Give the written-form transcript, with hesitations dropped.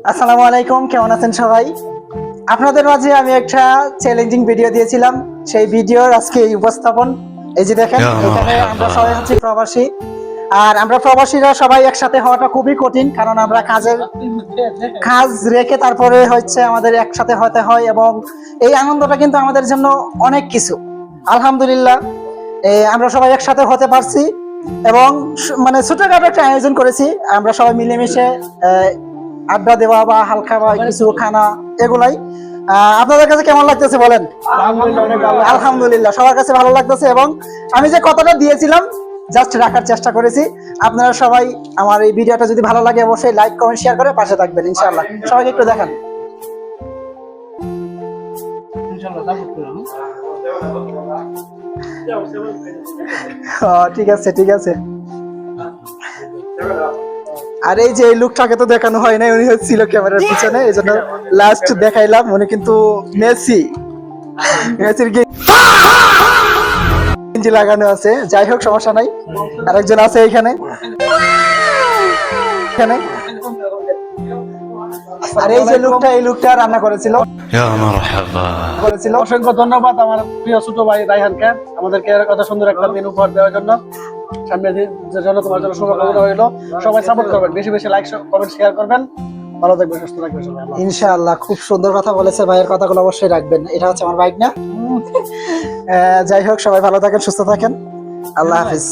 আসসালামু আলাইকুম, কেমন আছেন সবাই? আপনাদের মাঝে আমি একটা চ্যালেঞ্জিং ভিডিও দিয়েছিলাম, সেই ভিডিওর আজকে এই উপস্থাপন। এই যে দেখেন, এখানে আমরা সবাই হচ্ছে প্রবাসী। আর আমরা প্রবাসীরা সবাই একসাথে হওয়াটা খুবই কঠিন, কারণ আমরা কাজ রেখে তারপরে হচ্ছে আমাদের একসাথে হতে হয়, এবং এই আনন্দটা কিন্তু আমাদের জন্য অনেক কিছু। আলহামদুলিল্লাহ আমরা সবাই একসাথে হতে পারছি, এবং মানে ছোটখাটো একটা আয়োজন করেছি। আমরা সবাই মিলেমিশে আড্ডা দেওয়া বা হালকা বা কিছু খানা, এগুলাই। আপনাদের কাছে কেমন লাগতেছে বলেন? আলহামদুলিল্লাহ সবার কাছে ভালো লাগতেছে, এবং আমি যে কথাটা দিয়েছিলাম জাস্ট রাখার চেষ্টা করেছি। আপনারা সবাই আমার এই ভিডিওটা যদি ভালো লাগে অবশ্যই লাইক কমেন্ট শেয়ার করে পাশে থাকবেন ইনশাআল্লাহ। সবাইকে একটু দেখান। ঠিক আছে ঠিক আছে। আর এই যে এই লুকটাকে তো দেখানো হয় না, উনি হচ্ছিল ক্যামেরার পিছনে, এই জন্য লাস্ট দেখাইলাম। উনি কিন্তু মেসির গেঞ্জি লাগানো আছে। যাই হোক, সমস্যা নাই। আরেকজন আছে এখানে এখানে আর এই যে এই লুকটা রান্না করেছিল। অসংখ্য ধন্যবাদ আমার প্রিয় ছোট ভাই রায়হানকে আমাদেরকে কত সুন্দর একটা দিন উপহার দেওয়ার জন্য। সামনের জন্য তোমার জন্য শুভকামনা রইল। সবাই সাপোর্ট করবেন, বেশি বেশি লাইক কমেন্ট শেয়ার করবেন। ভালো থাকবেন, সুস্থ থাকবেন সবাই। ইনশাআল্লাহ। খুব সুন্দর কথা বলেছে, ভাইয়ের কথাগুলো অবশ্যই রাখবেন। এটা হচ্ছে আমার বাইক না। যাই হোক, সবাই ভালো থাকেন, সুস্থ থাকেন। আল্লাহ হাফিজ।